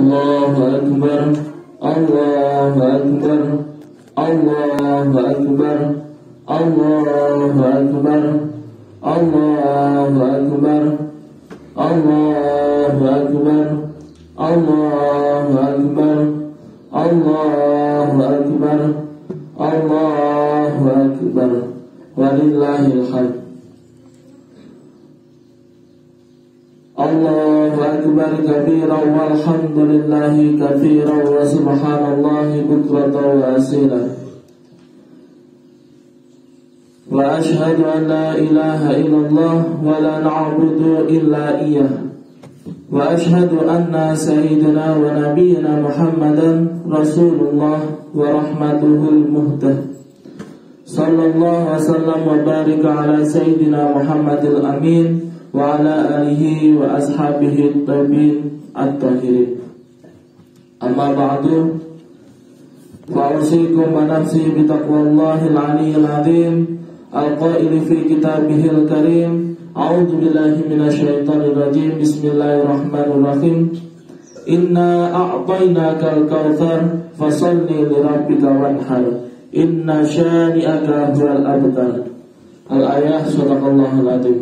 Allahu Akbar, Allahu Akbar, Allahu Akbar, Allahu Akbar, Allahu Akbar, Allahu Akbar, Allahu Akbar, Allahu Akbar, Allahu Akbar, walillahil hamd. Allahu Akbar kabiran walhamdulillahi katsiran wa subhanallahi bukratan wa asila. Wa ashhadu an la ilaha illallah wa la na'budu illa iyyah. Wa ashhadu anna sayyidina wa nabiyyina Muhammadan Rasulullah wa rahmatuhul muhdah. Sallallahu wa sallam wa barika ala sayyidina Muhammadil amin wa ala alihi wa ashabihi at-tabi'in at-tahirin. Amma ba'du, fa usikum wa nafsi bi taqwallahil aliyyil azim al-qaili fi kitabihil karim. A'udzu billahi minasyaitonir rajim. Bismillahirrahmanirrahim. Inna a'tainakal kautsar fasholli lirabbika wanhar. Inna syani'aka huwal abtar. Al-ayah, sadaqallahul azim.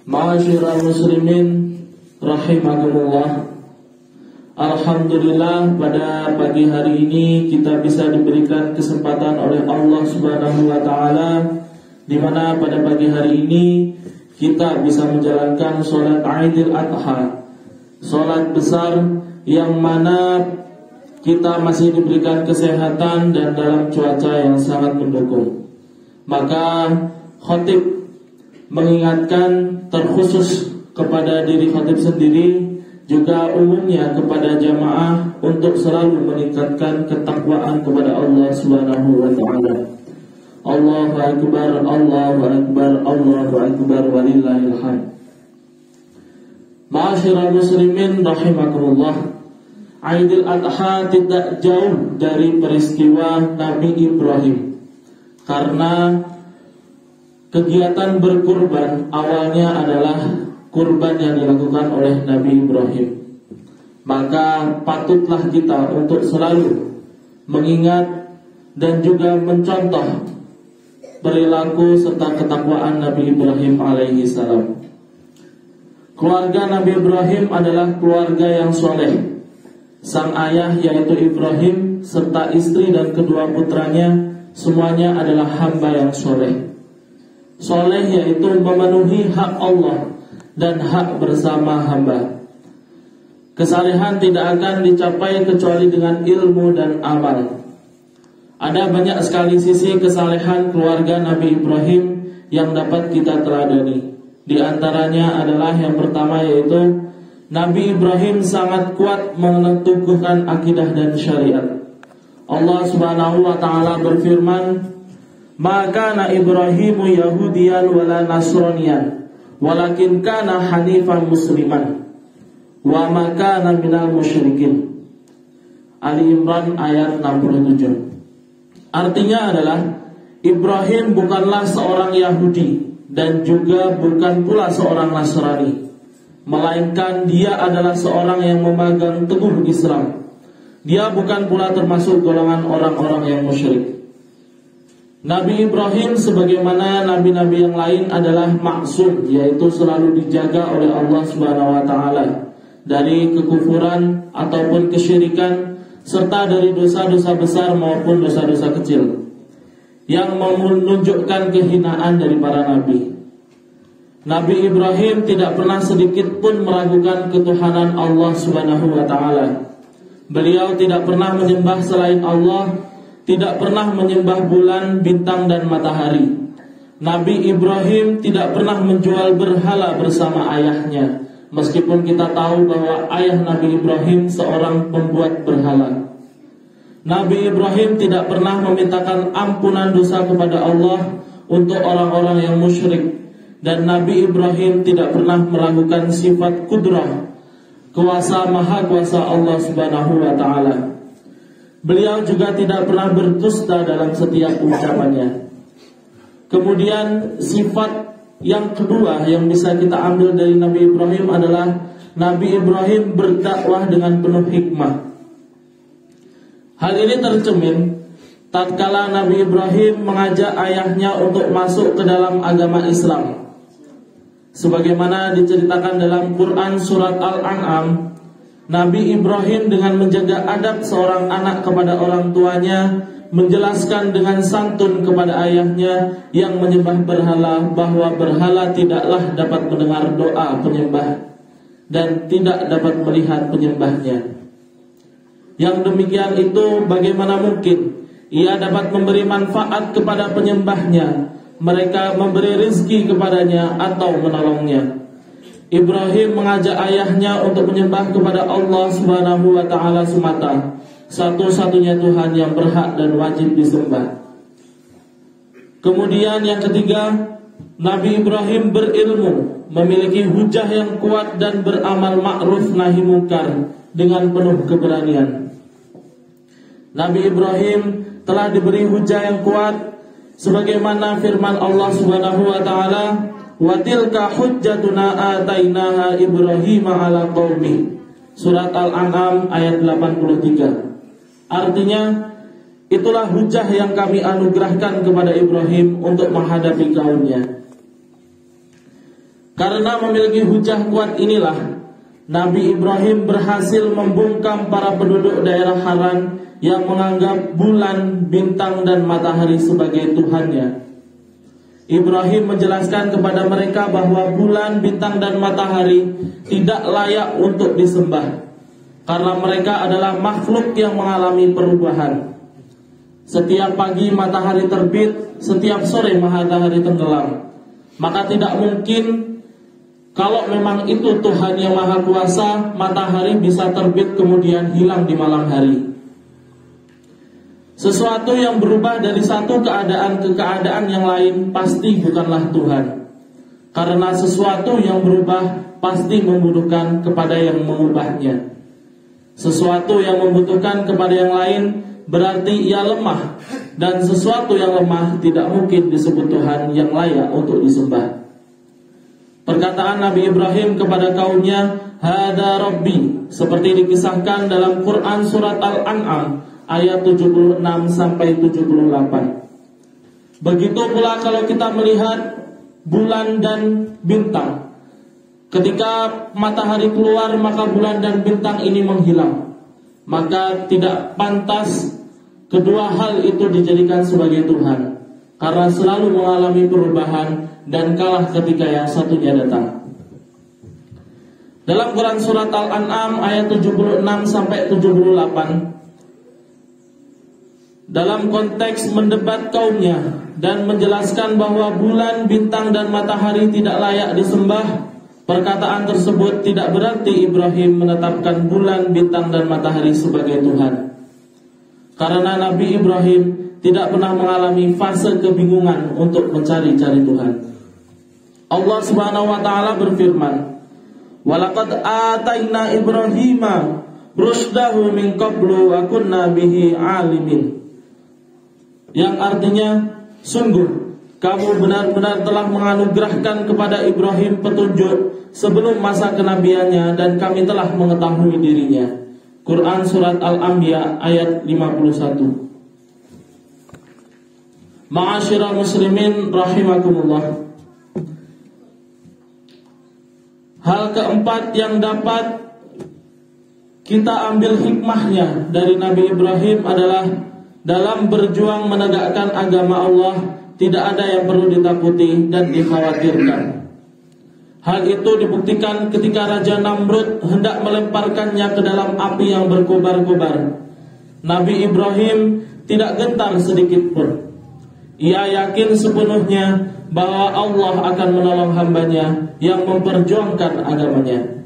Ma'asyiral muslimin rahimakumullah. Alhamdulillah, pada pagi hari ini kita bisa diberikan kesempatan oleh Allah Subhanahu wa taala, di mana pada pagi hari ini kita bisa menjalankan sholat Aidil Adha, sholat besar yang mana kita masih diberikan kesehatan dan dalam cuaca yang sangat mendukung. Maka khatib mengingatkan terkhusus kepada diri khatib sendiri, juga umumnya kepada jamaah, untuk selalu meningkatkan ketakwaan kepada Allah Subhanahu wa taala. Allahu Akbar, Allahu Akbar, Allahu Akbar, walillahil hamd. Ma'asyiral muslimin rahimakumullah. Aidil Adha tidak jauh dari peristiwa Nabi Ibrahim, karena kegiatan berkurban awalnya adalah kurban yang dilakukan oleh Nabi Ibrahim. Maka patutlah kita untuk selalu mengingat dan juga mencontoh perilaku serta ketakwaan Nabi Ibrahim alaihi salam. Keluarga Nabi Ibrahim adalah keluarga yang soleh. Sang ayah yaitu Ibrahim serta istri dan kedua putranya semuanya adalah hamba yang soleh. Soleh yaitu memenuhi hak Allah dan hak bersama hamba. Kesalehan tidak akan dicapai kecuali dengan ilmu dan amal. Ada banyak sekali sisi kesalehan keluarga Nabi Ibrahim yang dapat kita teladani. Di antaranya adalah yang pertama, yaitu Nabi Ibrahim sangat kuat meneguhkan akidah dan syariat. Allah Subhanahu wa taala berfirman, "Ma kana Ibrahimu Yahudiyan wala Nasraniyan, walakin kana hanifan musliman, wa ma kana minal musyrikin." Ali Imran ayat 67. Artinya adalah Ibrahim bukanlah seorang Yahudi dan juga bukan pula seorang Nasrani, melainkan dia adalah seorang yang memegang teguh Islam. Dia bukan pula termasuk golongan orang-orang yang musyrik. Nabi Ibrahim sebagaimana nabi-nabi yang lain adalah maksum, yaitu selalu dijaga oleh Allah Subhanahu wa taala dari kekufuran ataupun kesyirikan, serta dari dosa-dosa besar maupun dosa-dosa kecil yang menunjukkan kehinaan dari para nabi. Nabi Ibrahim tidak pernah sedikit pun meragukan ketuhanan Allah Subhanahu wa taala. Beliau tidak pernah menyembah selain Allah, tidak pernah menyembah bulan, bintang dan matahari. Nabi Ibrahim tidak pernah menjual berhala bersama ayahnya, meskipun kita tahu bahwa ayah Nabi Ibrahim seorang pembuat berhala. Nabi Ibrahim tidak pernah memintakan ampunan dosa kepada Allah untuk orang-orang yang musyrik. Dan Nabi Ibrahim tidak pernah meragukan sifat kudrah, kuasa maha kuasa Allah Subhanahu wa ta'ala. Beliau juga tidak pernah berdusta dalam setiap ucapannya. Kemudian sifat yang kedua yang bisa kita ambil dari Nabi Ibrahim adalah Nabi Ibrahim berdakwah dengan penuh hikmah. Hal ini tercermin tatkala Nabi Ibrahim mengajak ayahnya untuk masuk ke dalam agama Islam. Sebagaimana diceritakan dalam Quran surat Al-An'am, Nabi Ibrahim dengan menjaga adab seorang anak kepada orang tuanya, menjelaskan dengan santun kepada ayahnya yang menyembah berhala bahwa berhala tidaklah dapat mendengar doa penyembah dan tidak dapat melihat penyembahnya. Yang demikian itu bagaimana mungkin ia dapat memberi manfaat kepada penyembahnya, mereka memberi rezeki kepadanya atau menolongnya. Ibrahim mengajak ayahnya untuk menyembah kepada Allah Subhanahu wa taala semata, satu-satunya Tuhan yang berhak dan wajib disembah. Kemudian yang ketiga, Nabi Ibrahim berilmu, memiliki hujah yang kuat dan beramal ma'ruf nahi munkar dengan penuh keberanian. Nabi Ibrahim telah diberi hujah yang kuat sebagaimana firman Allah Subhanahu wa taala, "Wa tilka hujjatuna atainaha Ibrahim 'ala qaumi." Surat Al-An'am ayat 83. Artinya, itulah hujah yang kami anugerahkan kepada Ibrahim untuk menghadapi kaumnya. Karena memiliki hujah kuat inilah Nabi Ibrahim berhasil membungkam para penduduk daerah Haran yang menganggap bulan, bintang, dan matahari sebagai Tuhannya. Ibrahim menjelaskan kepada mereka bahwa bulan, bintang, dan matahari tidak layak untuk disembah, karena mereka adalah makhluk yang mengalami perubahan. Setiap pagi matahari terbit, setiap sore matahari tenggelam. Maka tidak mungkin kalau memang itu Tuhan yang Maha Kuasa, matahari bisa terbit kemudian hilang di malam hari. Sesuatu yang berubah dari satu keadaan ke keadaan yang lain pasti bukanlah Tuhan. Karena sesuatu yang berubah pasti membutuhkan kepada yang mengubahnya. Sesuatu yang membutuhkan kepada yang lain berarti ia lemah, dan sesuatu yang lemah tidak mungkin disebut Tuhan yang layak untuk disembah. Perkataan Nabi Ibrahim kepada kaumnya, "Hada Rabbi," seperti dikisahkan dalam Quran surat Al-An'am ayat 76 sampai 78. Begitu pula kalau kita melihat bulan dan bintang. Ketika matahari keluar, maka bulan dan bintang ini menghilang. Maka tidak pantas kedua hal itu dijadikan sebagai Tuhan, karena selalu mengalami perubahan dan kalah ketika yang satunya datang. Dalam Quran surat Al-An'am ayat 76 sampai 78, dalam konteks mendebat kaumnya dan menjelaskan bahwa bulan, bintang, dan matahari tidak layak disembah, perkataan tersebut tidak berarti Ibrahim menetapkan bulan, bintang, dan matahari sebagai Tuhan. Karena Nabi Ibrahim tidak pernah mengalami fase kebingungan untuk mencari-cari Tuhan. Allah Subhanahu wa taala berfirman, "Walaqad ataina Ibrahima rusydahu min qablu wa kunna bihi alimin." Yang artinya, sungguh kamu benar-benar telah menganugerahkan kepada Ibrahim petunjuk sebelum masa kenabiannya dan kami telah mengetahui dirinya. Quran surat Al-Anbiya ayat 51. Ma'asyiral muslimin rahimakumullah. Hal keempat yang dapat kita ambil hikmahnya dari Nabi Ibrahim adalah dalam berjuang menegakkan agama Allah tidak ada yang perlu ditakuti dan dikhawatirkan. Hal itu dibuktikan ketika Raja Namrud hendak melemparkannya ke dalam api yang berkobar-kobar. Nabi Ibrahim tidak gentar sedikit pun. Ia yakin sepenuhnya bahwa Allah akan menolong hambanya yang memperjuangkan agamanya.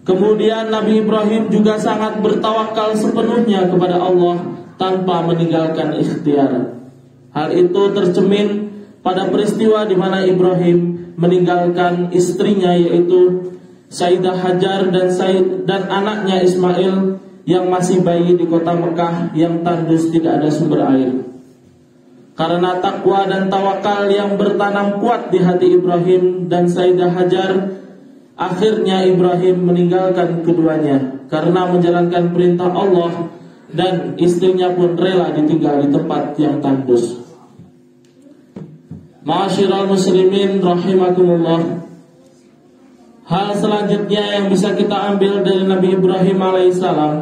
Kemudian Nabi Ibrahim juga sangat bertawakal sepenuhnya kepada Allah tanpa meninggalkan ikhtiar. Hal itu tercermin pada peristiwa di mana Ibrahim meninggalkan istrinya yaitu Sayyidah Hajar dan anaknya Ismail yang masih bayi di kota Mekah yang tandus tidak ada sumber air. Karena takwa dan tawakal yang bertanam kuat di hati Ibrahim dan Sayyidah Hajar, Akhirnya Ibrahim meninggalkan keduanya karena menjalankan perintah Allah, dan istrinya pun rela ditinggal di tempat yang tandus. Ma'asyiral muslimin rahimakumullah. Hal selanjutnya yang bisa kita ambil dari Nabi Ibrahim alaihissalam,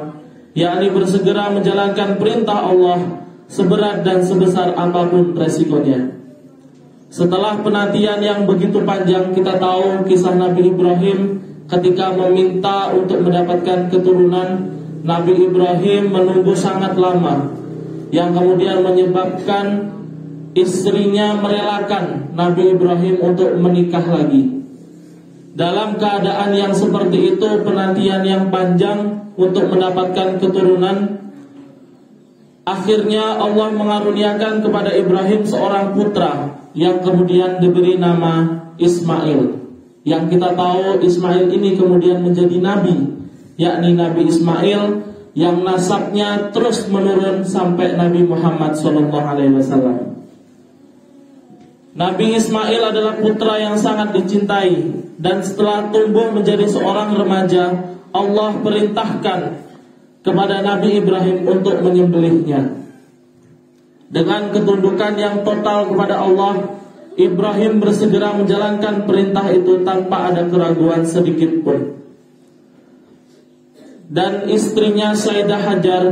yakni bersegera menjalankan perintah Allah seberat dan sebesar apapun resikonya. Setelah penantian yang begitu panjang, kita tahu kisah Nabi Ibrahim ketika meminta untuk mendapatkan keturunan. Nabi Ibrahim menunggu sangat lama, yang kemudian menyebabkan istrinya merelakan Nabi Ibrahim untuk menikah lagi. Dalam keadaan yang seperti itu, penantian yang panjang untuk mendapatkan keturunan, akhirnya Allah mengaruniakan kepada Ibrahim seorang putra yang kemudian diberi nama Ismail. Yang kita tahu Ismail ini kemudian menjadi nabi, yakni Nabi Ismail yang nasabnya terus menurun sampai Nabi Muhammad SAW. Nabi Ismail adalah putra yang sangat dicintai, dan setelah tumbuh menjadi seorang remaja, Allah perintahkan kepada Nabi Ibrahim untuk menyembelihnya. Dengan ketundukan yang total kepada Allah, Ibrahim bersegera menjalankan perintah itu tanpa ada keraguan sedikit pun. Dan istrinya Sayyidah Hajar,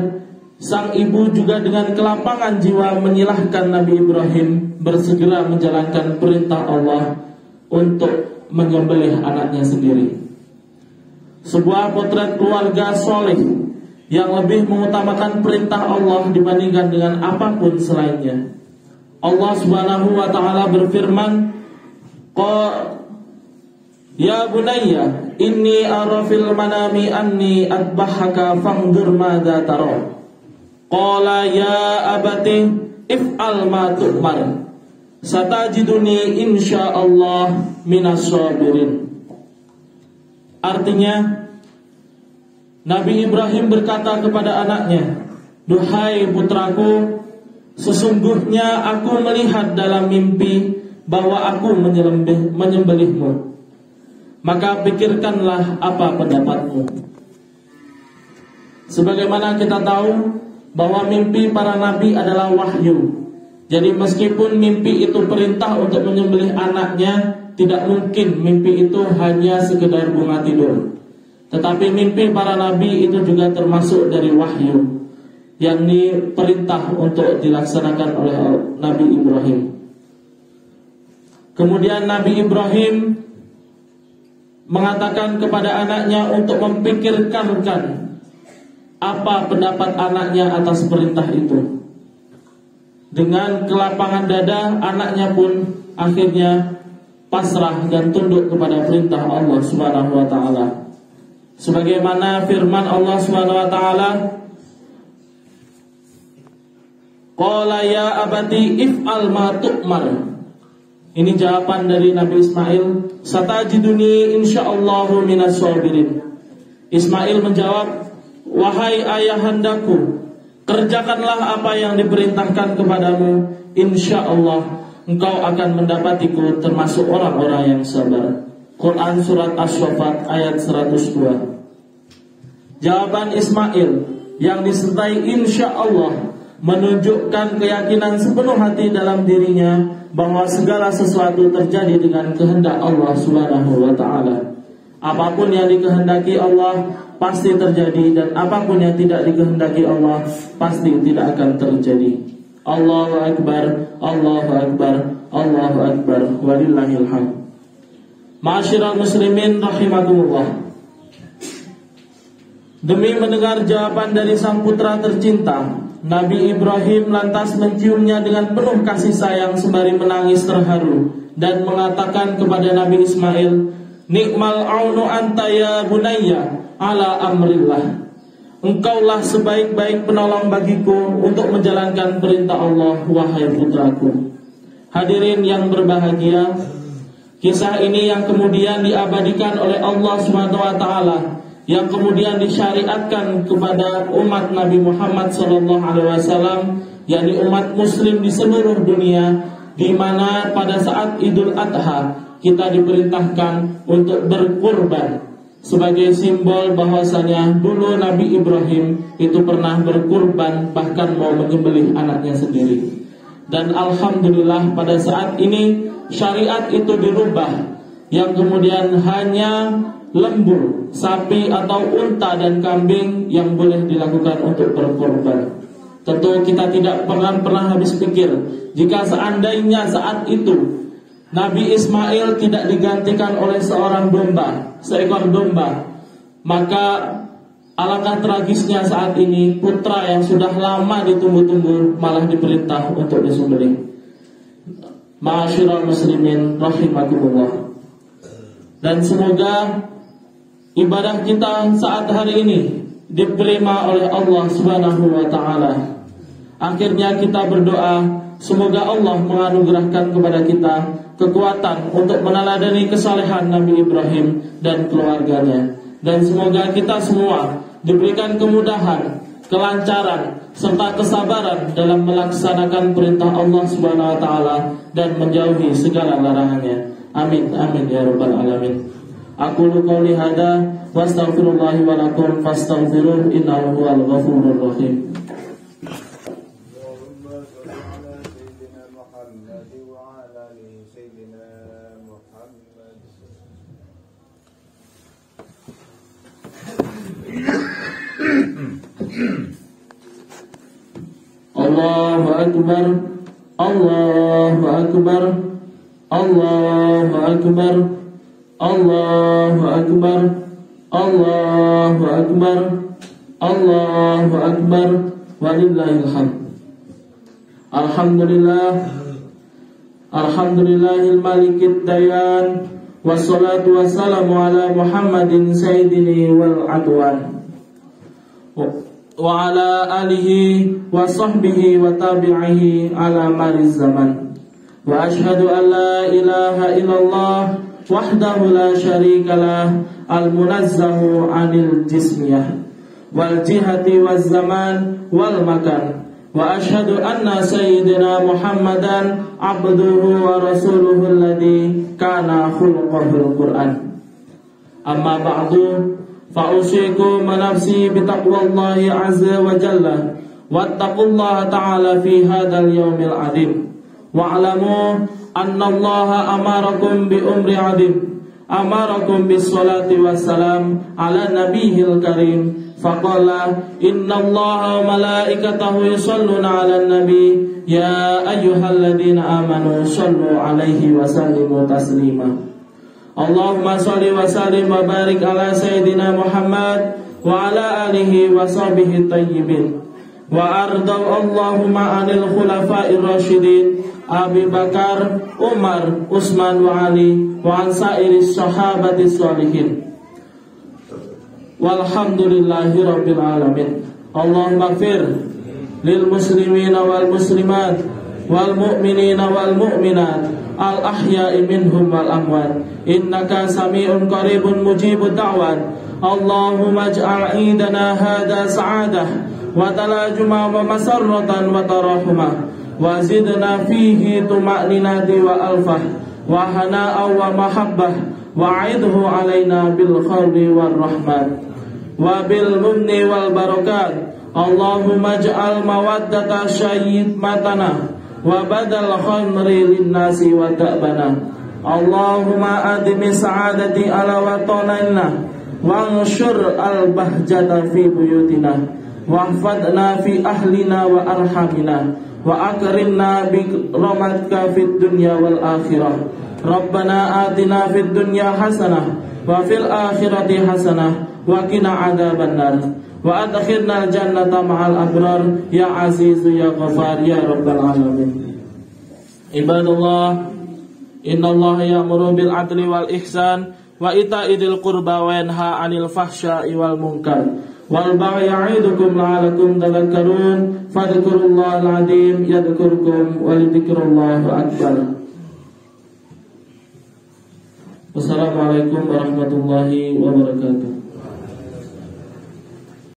sang ibu, juga dengan kelapangan jiwa menyilahkan Nabi Ibrahim bersegera menjalankan perintah Allah untuk menyembelih anaknya sendiri. Sebuah potret keluarga soleh yang lebih mengutamakan perintah Allah dibandingkan dengan apapun selainnya. Allah Subhanahu wa ta'ala berfirman, Ya bunayya, inni ara fil manami anni adbahaka fangdur madza tara. Qala ya abati if'al ma tu'mar. Satajiduni insyaallah minas sabirin. Artinya, Nabi Ibrahim berkata kepada anaknya, Duhai putraku, sesungguhnya aku melihat dalam mimpi bahwa aku menyembelihmu. Maka pikirkanlah apa pendapatmu. Sebagaimana kita tahu bahwa mimpi para nabi adalah wahyu. Jadi meskipun mimpi itu perintah untuk menyembelih anaknya, tidak mungkin mimpi itu hanya sekedar bunga tidur. Tetapi mimpi para nabi itu juga termasuk dari wahyu, yakni perintah untuk dilaksanakan oleh Nabi Ibrahim. Kemudian Nabi Ibrahim mengatakan kepada anaknya untuk memikirkan apa pendapat anaknya atas perintah itu. Dengan kelapangan dada, anaknya pun akhirnya pasrah dan tunduk kepada perintah Allah Subhanahu wa ta'ala. Sebagaimana firman Allah Subhanahu wa ta'ala, Qala ya abati if'al ma tu'mar. Ini jawaban dari Nabi Ismail, Satajiduni insyaallahu minas sabirin. Ismail menjawab, Wahai ayahandaku, kerjakanlah apa yang diperintahkan kepadamu, insyaallah engkau akan mendapatiku termasuk orang-orang yang sabar. Quran Surat As-Saffat ayat 102. Jawaban Ismail yang disertai insyaallah menunjukkan keyakinan sepenuh hati dalam dirinya bahwa segala sesuatu terjadi dengan kehendak Allah Subhanahu wa ta'ala. Apapun yang dikehendaki Allah pasti terjadi, dan apapun yang tidak dikehendaki Allah pasti tidak akan terjadi. Allahu Akbar, Allahu Akbar, Allahu Akbar, walillahil hamd. Ma'asyiral muslimin rahimakumullah. Demi mendengar jawaban dari sang putra tercinta, Nabi Ibrahim lantas menciumnya dengan penuh kasih sayang sembari menangis terharu dan mengatakan kepada Nabi Ismail, Nikmal aunu anta ya bunayya ala amrillah. Engkaulah sebaik-baik penolong bagiku untuk menjalankan perintah Allah, wahai putraku. Hadirin yang berbahagia, kisah ini yang kemudian diabadikan oleh Allah SWT, yang kemudian disyariatkan kepada umat Nabi Muhammad SAW, yakni umat Muslim di seluruh dunia, di mana pada saat Idul Adha kita diperintahkan untuk berkurban sebagai simbol bahwasanya dulu Nabi Ibrahim itu pernah berkurban, bahkan mau menyembelih anaknya sendiri. Dan alhamdulillah pada saat ini syariat itu dirubah, yang kemudian hanya lembu, sapi atau unta dan kambing yang boleh dilakukan untuk berkorban. Tentu kita tidak pernah habis pikir, jika seandainya saat itu Nabi Ismail tidak digantikan oleh seekor domba, maka alangkah tragisnya saat ini putra yang sudah lama ditunggu-tunggu malah diperintah untuk disembelih. Ma'asyiral muslimin rahimakumullah. Dan semoga ibadah kita saat hari ini diterima oleh Allah Subhanahu wa taala. Akhirnya kita berdoa, semoga Allah menganugerahkan kepada kita kekuatan untuk meneladani kesalehan Nabi Ibrahim dan keluarganya. Dan semoga kita semua diberikan kemudahan, kelancaran, serta kesabaran dalam melaksanakan perintah Allah Subhanahu wa taala dan menjauhi segala larangannya. Amin amin ya rabbal alamin. Aqulu qouli hada wa astaghfirullahi wa lakum fastaghfiruhu innahu huwal ghafurur rahim. Allahu akbar, Allahu akbar, Allahu akbar, Allahu akbar, Allahu akbar, Allahu akbar, walillahil hamd. Alhamdulillah, alhamdulillahil malikid dayan, wassalatu wassalamu ala Muhammadin sayyidini wal adwan wa ala alihi wa sahbihi wa tabi'ihi ala mariz zaman. Wa ashhadu an la ilaha illallah wahdahu la syarika lah al-munazzahu 'anil jismiyah wal jihati waz zaman wal makan. Wa ashhadu anna sayyidina Muhammadan abduhu wa rasuluhu alladhi kana khuluquhul Qur'an. Amma ba'du, fa'usikum nafsi bitaqwallahi azza wa jalla wattaqullaha ta'ala fi hadzal yaumil 'adzim. Wa'lamu annallaha amarakum bi umri 'adzim, amarakum bis salati wassalam ala nabiyil karim. Faqala innallaha wa malaikatahu yusholluna 'alan nabi ya ayyuhalladzina amanu shallu 'alaihi wa sallimu taslima. Allahumma shalli wa sallim wa barik ala sayyidina Muhammad wa ala alihi wa sahbihi tayyibin. Wa ardau Allahumma 'anil khulafa'ir rasyidin Abi Bakar, Umar, Utsman wa Ali wa an sa'iris sahabati sholihin. Walhamdulillahi rabbil alamin. Allahumma ighfir lil muslimina wal muslimat wal mu'minina wal mu'minat al ahya'i minhum wal amwat innaka sami'un qaribun mujibud da'wat. Allahumma ij'al 'idana hadha sa'adah wa talajuma wa masarratan wa tarahumah wa zidna fihi tuma'ninati wa alfah wa hana'a wa mahabbah wa 'idhu 'alaina bil khawri war rahmat wa bil mumni wal barakat. Allahumma ij'al mawaddata syayyimatana wa badal khamri linnasi wa ta'bana. Allahumma adimi sa'adati ala watanina wa anshur al-bahjata fi buyutina wa hafadna fi ahlina wa arhamina wa akrimna bi rahmatika fid dunya wal akhirah. Rabbana atina fid dunya hasanah wa fil akhirati hasanah wa qina adzabannar wa adkhilna al-jannata ma'al abrar ya azizu ya ghafar ya rabbal alamin. Ibadallah, innallaha ya'muru bil 'adli wal ihsan wa ita'i dzil qurba wa yanha 'anil fahsya'i wal munkar wal baghi ya'idukum la'allakum tadhakkarun. Fadhkurullahal 'azim yadhkurkum wa lidzikrullahi akbar. Wassalamualaikum warahmatullahi wabarakatuh.